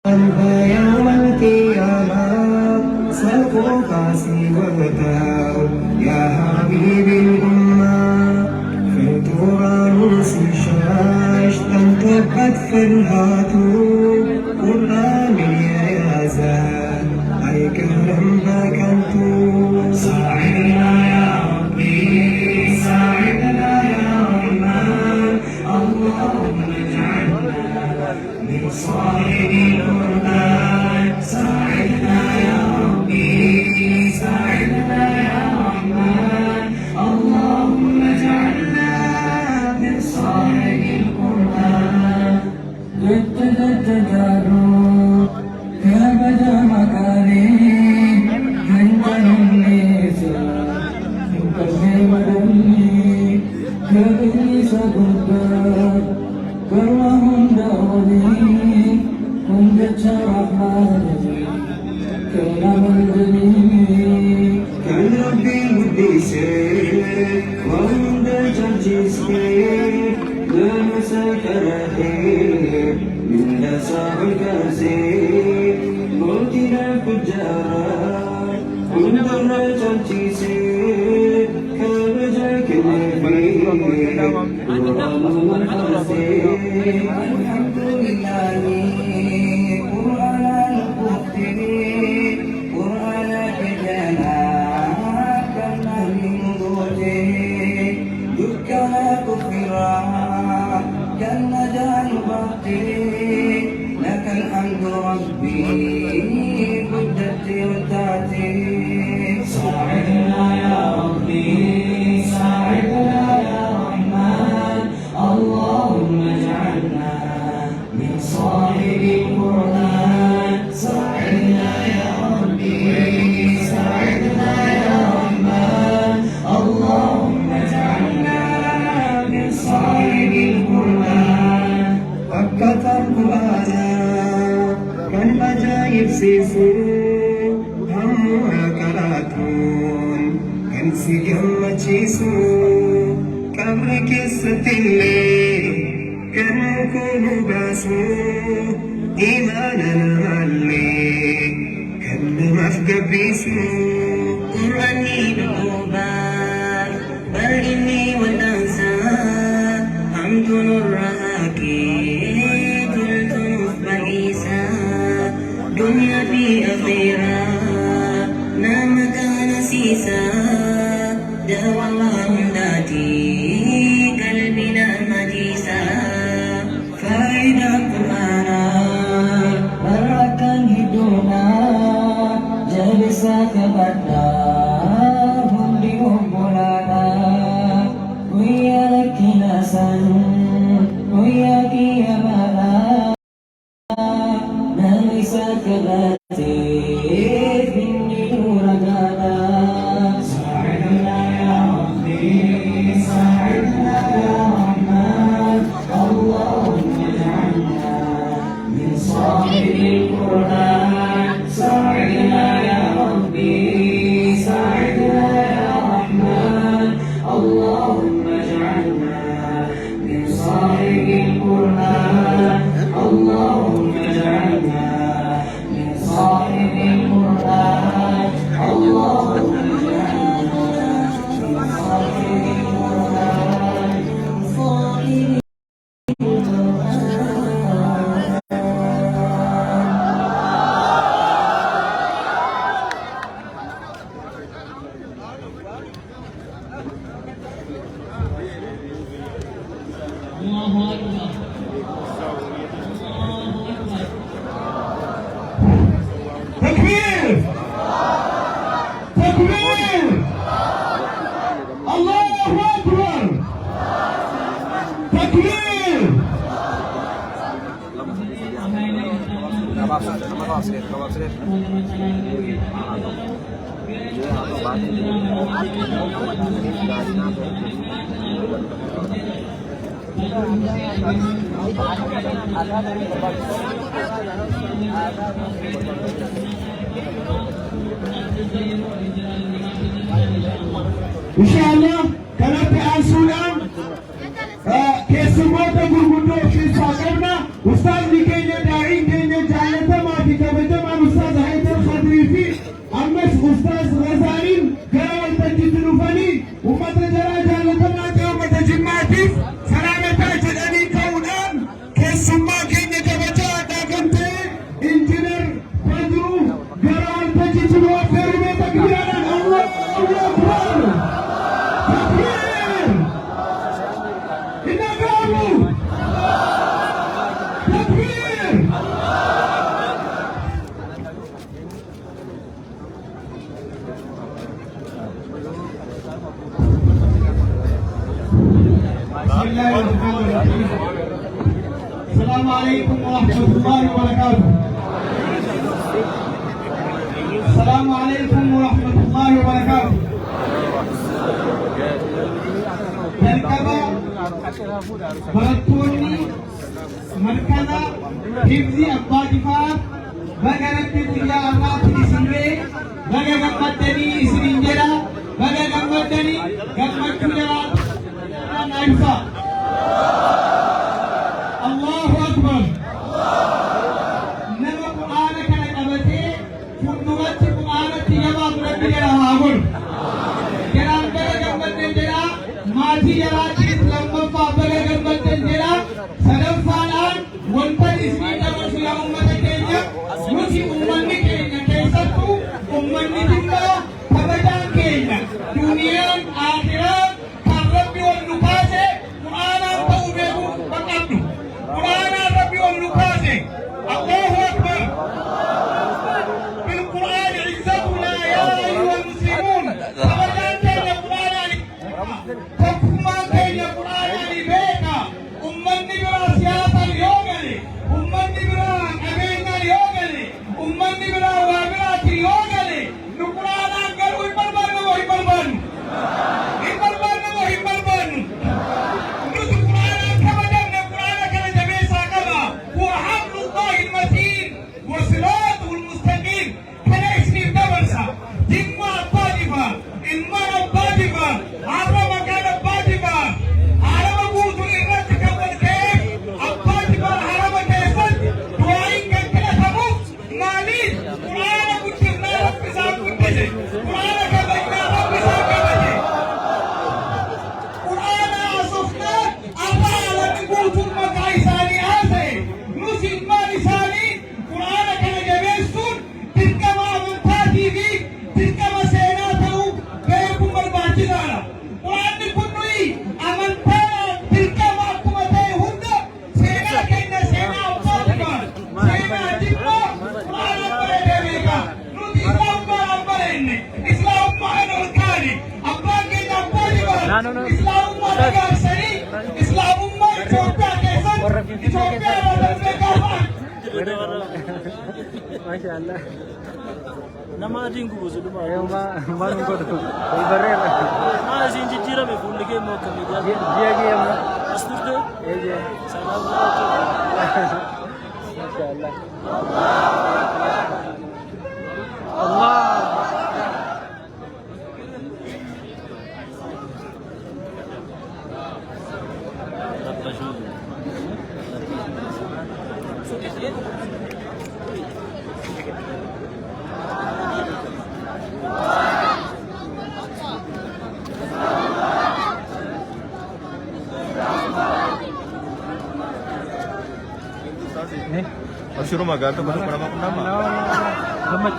أنت يوم القيامة سوف سوته يا حبيب الأمة فالترى شاش تنتبت في الهاتو قرآن يا زاد أي كرم بكنتو ساعدنا يا ربي ساعدنا يا رحمن اللهم اجعلنا من صاحب القرآن ساعدنا يا ربي ساعدنا يا رحمن اللهم اجعلنا من صاحب القرآن للتجارب كبدا مكارم انت النساء انت المدني كبني سقطت كرهم دولي كنت رحمن كلام الدنيا كان ربي مديسي وعند جنجيسي لا مساكرتي من نساء الكاسي موتنا فجارا كنت رجنجيسي كان جاك النبي الحمد لله قرآن المخترين قرآن كجانا كما من موته دكنا كفرا كما جان باقي لك الحمد ربي بدت وتاتي ساعدنا يا ربي ساعدنا يا رحمن اللهم اجعلنا من صاحب القرآن ساعدنا يا ربي ساعدنا يا رحمن اللهم اجعلنا من صاحب القرآن فكت القرآن كالمجايب سيسو همها كراتون كنسي جمتشيسو كبر كسة الليل كانوا كونوا باسو إيماننا مالي كان مفقى بيسو قرآني بالقربان بل إني والأنسى حمد الراكي قلت نصب عيسى دنيا في أخيرا نام كان سيسا دعوى الله ذاتي قلبنا مجيسا فإذا القرآن بركا هدونا جلسا كبدا هم بأمبولانا ويا لك ناسا ويا كيامانا نلسا كباتي في نورنا ساعدنا يا ربي ساعدنا يا رحمن اللهم اجعلنا من صاحب القرآن ساعدنا يا ربي ساعدنا يا رحمن اللهم اجعلنا من صاحب القرآن اللهم اجعلنا من صاحب القرآن اللهم تكبير تكبير الله أكبر تكبير إن شاء الله كلام أنسونا كيسموت gurguddoo keessaa qabna ustaazni keenya daa'iin keenya jaallatama عليكم ورحمة الله وبركاته. السلام عليكم ورحمة الله وبركاته. jalqaba barattoonni markaza hibzi abbaa jifaar baga rabbi guyyaa har'aatti isin ga'e baga gammaddanii isinin jedha baga gammaddanii gammachuu jalaan ibsa. Allahu akbar. Nama qur'aana kana qabatee fuulduratti qur'aanatti jabaatu rabbi jedha haa godhu. Jaraan baga gammaddan jedha maatii jaraatiif lammaffaa baga gammaddan jedha. Sadaffaadhaan wanta isinii dabarsu yaa uummata keenya nuti uummanni keenya keessattuu uummanni xiqqaa kabajaan keenya duniyaan aakiraan kan rabbi ol nu kaase qur'aanaan ta'uu beekuu qabnu. Qur'aanaan rabbi ol nu kaase. Allahu akbar. بالقرآن عزتنا يا أيها المسلمون. kabajaan keenya qur'aanaan tokkummaan keenya qur'aanaan beeka. Ummanni biraa siyaasaan yoo gale, ummanni biraa qabeenyaan yoo gale, ummanni biraa waa biraatiin yoo gale, nu qur'aanaan garuu hin barbaannu moo hin barbaannu? Hin barbaannu moo hin barbaannu? Nuti qur'aanaan kabajamne qur'aana kana jabeessaa qaba. Huwa hablullahi almatiin wa siraatuhu almustaqiim. Kana isiniif dabarsa. Dhimma abbaa jibaa, ilmaan abbaa jibaa, har'a maqaan abbaa jibaa, harama guutuu irratti kan wal ga'eef abbaa jibaa harama keessatti du'aayin kan kadhatamuuf maaliif qur'aana guddifnaa rabbi isaan guddise, qur'aana kabajnaa rabbi isaan kabaje, qur'aana haasofnaa har'a alamni guutuun maqaa isaanii haasa'e. Nus ilmaan isaanii qur'aana kana jabeessuun dirqama amantaatii fi dirqama seenaa ta'uu beekuun barbaachisaadha. Qur'aanni kun nuyi amantaa dirqama akkuma ta'e hunda seenaa keenya seenaa abbaa jibaa seenaa jibbaa qur'aanaan bareedee beeka. Nuti islaamummaan barenne islaamummaan ol kaane abbaan keenya abbaa jibaa islaamummaa dagaagsanii islaamummaa Itoophiyaa keessatti Itoophiyaa irraa darbee gaafaan. Masyaallah. Nama adiin gubuusu dhuma. Maan godhu. Barreera. Maa isin jijjiirame fuulli kee moo akkamii? Ji'a geema. As turte? Eeyyee. Salaam alaikum. Masyaallah. Allah. Suruh maganda masuk ke nama. Lemet.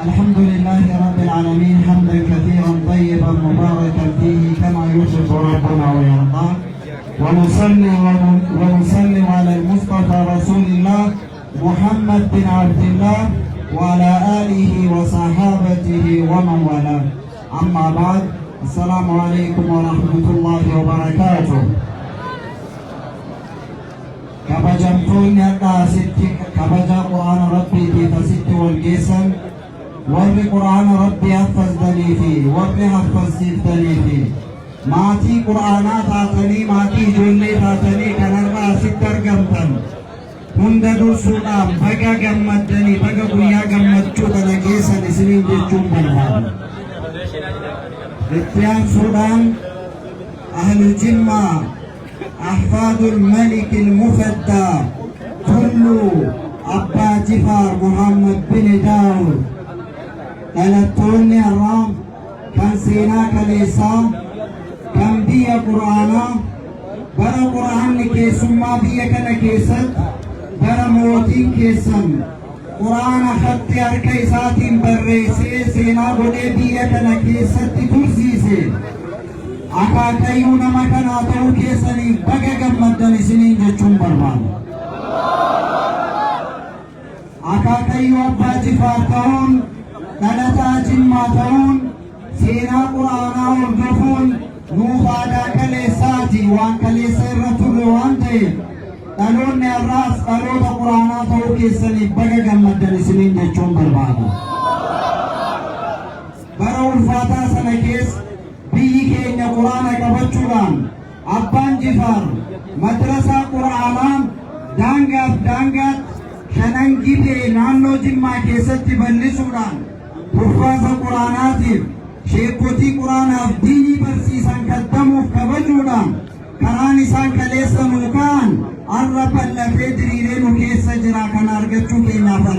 الحمد لله رب العالمين حمدا كثيرا طيبا مباركا فيه كما يحب ربنا ويرضى ونصلي على المصطفى رسول الله محمد بن عبد الله وعلى آله وصحابته ومن والاه أما بعد السلام عليكم ورحمة الله وبركاته كبجمتون يقع ستي كبجا قرآن ربي في فستي والجيسن ورّي قرآن ربي حفظ دليفي ورّي حفظ دليفي ماتي قرآنات آتني ماتي جولي آتني كنرى ستر قمتن هند درسودام بقى قمتني بقى قويا قمتشو دلقيسا نسلين جتشون بلهان اتيان سودان أهل الجمع أحفاد الملك المفدى كل أبا جفار محمد بن داود دلتوني الرام كان سينا كليسا كان بيا قرآنا برا قرآن كيسما بيا كان كيسد برا موتين كيسن قرآن خط أركيساتين بريسي سينا بودي بيا كان كيسد ترسيسي akaakayyuu nama kanaa ta'uu keessanii baga gammaddan isiniin jechuun barbaada. Akaakayyuu abbaa jifaar ta'uun dhalataa jimmaa ta'uun seenaa quraanaa hordofuun nuuf aadaa kaleessaati waan kaleessa irra turre waan ta'eef dhaloonni har'aas dhaloota quraanaa ta'uu keessanii baga gammaddan isiniin jechuun barbaada. Bara ulfaataa sana keessa biyyi keenya quraana qabachuudhaan abbaan jifaar madrasaa quraanaa daangaaf daangaatti shanan gibee naannoo jimmaa keessatti bal'isuudhaan kurfaasa quraanaatiif sheekotii quraanaaf diinii barsiisan kaddamuuf kabajuudhaan karaan isaan kaleessa nuu ka'an har'a bal'atee diriiree nu keessa jira kana argachuu keenyaaf